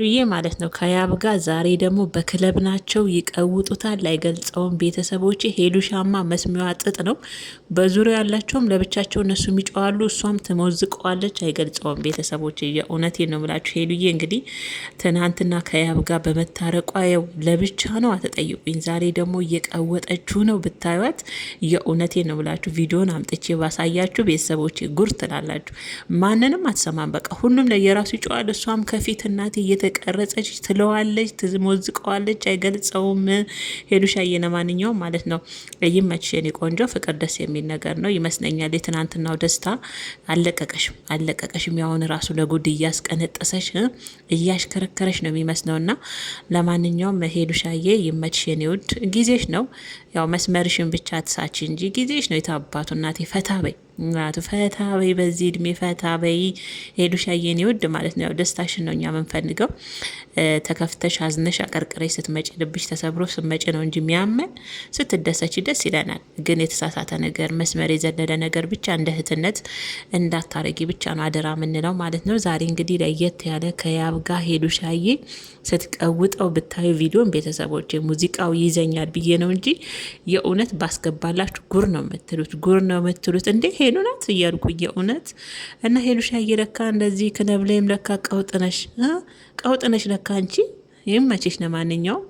ሉዬ ማለት ነው ከያብ ጋር ዛሬ ደግሞ በክለብ ናቸው። ይቀውጡታል፣ አይገልጸውም። ቤተሰቦች ሄሉሻማ መስሚዋ ጥጥ ነው። በዙሪያ ያላቸውም ለብቻቸው እነሱ የሚጨዋሉ፣ እሷም ትሞዝቀዋለች፣ አይገልጸውም። ቤተሰቦች የእውነቴ ነው ብላችሁ ሄሉዬ እንግዲህ ትናንትና ከያብ ጋር በመታረቋ ያው ለብቻ ነው አተጠይቁኝ። ዛሬ ደግሞ እየቀወጠችው ነው ብታዩት፣ የእውነቴ ነው ብላችሁ ቪዲዮን አምጥቼ ባሳያችሁ ቤተሰቦች ጉር ትላላችሁ። ማንንም አትሰማም። በቃ ሁሉም ለየራሱ ይጨዋል። እሷም ከፊት እናቴ ቀረጸች ትለዋለች፣ ትሞዝቀዋለች፣ አይገልጸውም። ሄሉሻዬ ለማንኛውም ማለት ነው ይመችሽ የኔ ቆንጆ። ፍቅር ደስ የሚል ነገር ነው ይመስለኛል። የትናንትናው ደስታ አለቀቀሽም። ያሁን ራሱ ለጉድ እያስቀነጠሰሽ እያሽከረከረሽ ነው የሚመስለውና ለማንኛውም ሄሉሻዬ ይመችሽ የኔ ውድ። ጊዜሽ ነው ያው መስመርሽን ብቻ ትሳች እንጂ ጊዜሽ ነው። የታባቱ እናቴ ፈታ በይ እናቱ ፈታ በይ፣ በዚህ እድሜ ፈታ በይ ሄሉሻዬ የኔ ውድ ማለት ነው። ያው ደስታሽን ነው እኛ የምንፈልገው። ተከፍተሽ አዝነሽ አቀርቅረሽ ስትመጪ ልብሽ ተሰብሮ ስትመጪ ነው እንጂ የሚያመን ስትደሰች ደስ ይለናል። ግን የተሳሳተ ነገር መስመር የዘለለ ነገር ብቻ እንደ እህትነት እንዳታረጊ ብቻ ነው አደራ የምንለው ማለት ነው። ዛሬ እንግዲህ ለየት ያለ ከያብ ጋር ሄሉሻዬ ስትቀውጠው ብታዩ ቪዲዮን ቤተሰቦች ሙዚቃው ይዘኛል ብዬ ነው እንጂ የእውነት ባስገባላችሁ ጉር ነው የምትሉት እንዴ ሄሉ ናት እያልኩ የእውነት እና ሄሉሻዬ ለካ እንደዚህ ክለብ ላይም ለካ ቀውጥነሽ ለካ አንቺ ይመችሽ። ለማንኛውም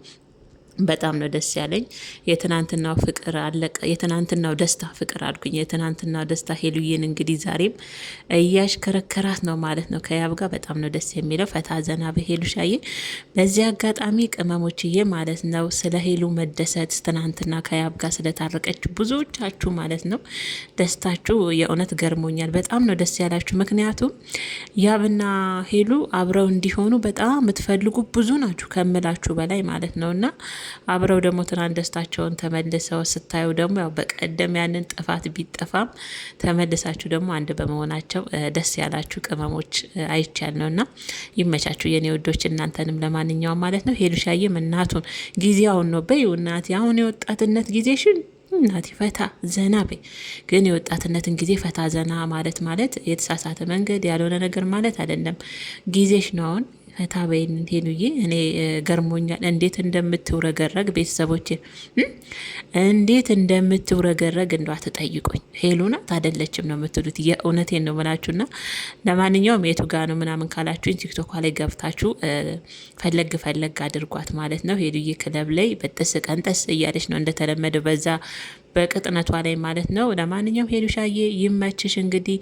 በጣም ነው ደስ ያለኝ። የትናንትናው ፍቅር አለቀ። የትናንትናው ደስታ ፍቅር አልኩኝ። የትናንትናው ደስታ ሄሉዬን እንግዲህ ዛሬም እያሽከረከራት ነው ማለት ነው ከያብ ጋር። በጣም ነው ደስ የሚለው። ፈታ ዘና በሄሉሻዬ። በዚህ አጋጣሚ ቅመሞችዬ ማለት ነው ስለ ሄሉ መደሰት ትናንትና ከያብ ጋር ስለታረቀች ብዙዎቻችሁ ማለት ነው ደስታችሁ የእውነት ገርሞኛል። በጣም ነው ደስ ያላችሁ። ምክንያቱም ያብና ሄሉ አብረው እንዲሆኑ በጣም የምትፈልጉ ብዙ ናችሁ ከምላችሁ በላይ ማለት ነውና አብረው ደግሞ ትናንት ደስታቸውን ተመልሰው ስታዩ ደግሞ ያው በቀደም ያንን ጥፋት ቢጠፋም ተመልሳችሁ ደግሞ አንድ በመሆናቸው ደስ ያላችሁ ቅመሞች አይቻል ነውና ይመቻችሁ የኔ ወዶች፣ እናንተንም ለማንኛውም ማለት ነው። ሄሉሻዬም እናቱን ጊዜውን ነው በይ እናቴ፣ አሁን የወጣትነት ጊዜሽን እናቴ ፈታ ዘና በይ። ግን የወጣትነትን ጊዜ ፈታ ዘና ማለት የተሳሳተ መንገድ ያልሆነ ነገር ማለት አይደለም። ጊዜሽ ነው አሁን ፈታ በይን ሄሉዬ። እኔ ገርሞኛል እንዴት እንደምትውረገረግ ቤተሰቦች፣ እንዴት እንደምትውረገረግ እንደው አትጠይቁኝ። ሄሉ ናት አይደለችም ነው የምትሉት። የእውነቴን ነው ብላችሁና ለማንኛውም የቱ ጋ ነው ምናምን ካላችሁኝ ቲክቶክ ላይ ገብታችሁ ፈለግ አድርጓት ማለት ነው። ሄሉዬ ክለብ ላይ በጥስ ቀንጠስ እያለች ነው እንደተለመደው በዛ በቅጥነቷ ላይ ማለት ነው። ለማንኛውም ሄሉሻዬ ይመችሽ። እንግዲህ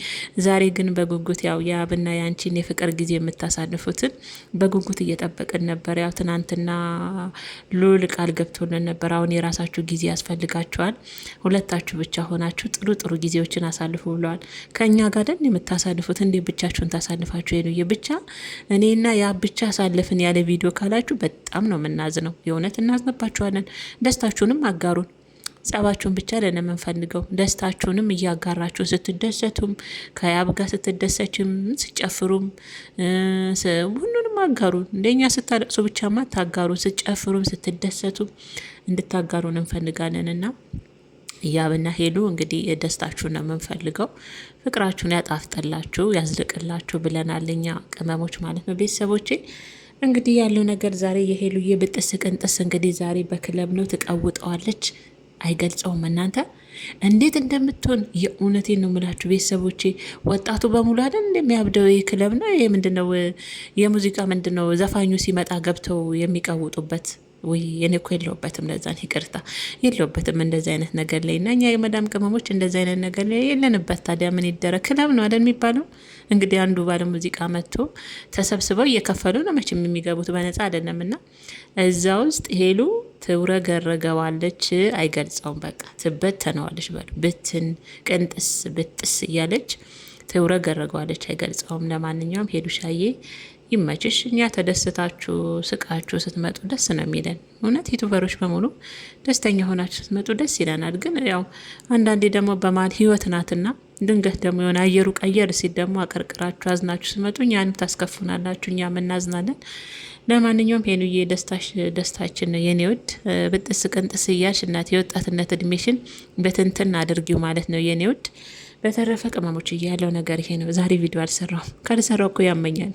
ዛሬ ግን በጉጉት ያው የአብና ያንቺን የፍቅር ጊዜ የምታሳልፉትን በጉጉት እየጠበቅን ነበር። ያው ትናንትና ሉል ቃል ገብቶልን ነበር። አሁን የራሳችሁ ጊዜ ያስፈልጋችኋል፣ ሁለታችሁ ብቻ ሆናችሁ ጥሩ ጊዜዎችን አሳልፉ ብለዋል። ከእኛ ጋር ደን የምታሳልፉት እንዴ ብቻችሁን ታሳልፋችሁ? ሄሉዬ ብቻ እኔና ያ ብቻ አሳልፍን ያለ ቪዲዮ ካላችሁ በጣም ነው የምናዝነው። የእውነት እናዝነባችኋለን። ደስታችሁንም አጋሩን። ጸባችሁን ብቻ ለነ የምንፈልገው ደስታችሁንም እያጋራችሁ ስትደሰቱም ከያብ ጋር ስትደሰችም ስጨፍሩም ሁሉንም አጋሩን። እንደኛ ስታለቅሱ ብቻማ ታጋሩን፣ ስትጨፍሩም ስትደሰቱም እንድታጋሩን እንፈልጋለንና ያብና ሄሉ እንግዲህ ደስታችሁን ነው የምንፈልገው። ፍቅራችሁን ያጣፍጠላችሁ ያዝልቅላችሁ ብለናል እኛ ቅመሞች ማለት ነው። ቤተሰቦቼ እንግዲህ ያለው ነገር ዛሬ የሄሉዬ ብጥስ ቅንጥስ እንግዲህ ዛሬ በክለብ ነው ትቀውጠዋለች። አይገልጸውም። እናንተ እንዴት እንደምትሆን የእውነቴን ነው የምላችሁ ቤተሰቦቼ። ወጣቱ በሙሉ አይደል እንደሚያብደው ክለብ ነው። ይሄ ምንድነው? የሙዚቃ ምንድነው? ዘፋኙ ሲመጣ ገብተው የሚቀውጡበት ወይ የኔ እኮ የለውበትም። ለዛን ይቅርታ የለውበትም እንደዚህ አይነት ነገር ላይ እና እኛ የመዳም ቅመሞች እንደዚህ አይነት ነገር ላይ የለንበት። ታዲያ ምን ይደረግ? ክለብ ነው አይደል የሚባለው። እንግዲህ አንዱ ባለ ሙዚቃ መጥቶ ተሰብስበው እየከፈሉ ነው መቼም የሚገቡት፣ በነፃ አይደለም። እና እዛ ውስጥ ሄሉ ትውረገረገዋለች። አይገልጸውም። በቃ ትበተነዋለች። ብትን ቅንጥስ ብጥስ እያለች ትውረገረገዋለች። አይገልጸውም። ለማንኛውም ሄሉሻዬ ይመችሽ። እኛ ተደስታችሁ ስቃችሁ ስትመጡ ደስ ነው የሚለን። እውነት ዩቱበሮች በሙሉ ደስተኛ ሆናችሁ ስትመጡ ደስ ይለናል። ግን ያው አንዳንዴ ደግሞ በማል ህይወት ናትና ድንገት ደግሞ የሆነ አየሩ ቀየር ሲል ደግሞ አቀርቅራችሁ አዝናችሁ ስትመጡ እኛንም ታስከፉናላችሁ፣ እኛም እናዝናለን። ለማንኛውም ሄሉዬ ደስታችን ነው የኔ ውድ። ብጥስ ቅንጥስ እያልሽ እናት የወጣትነት እድሜሽን በትንትን አድርጊው ማለት ነው የኔ ውድ። በተረፈ ቅመሞች ያለው ነገር ይሄ ነው። ዛሬ ቪዲዮ አልሰራሁም። ካልሰራው እኮ ያመኛል።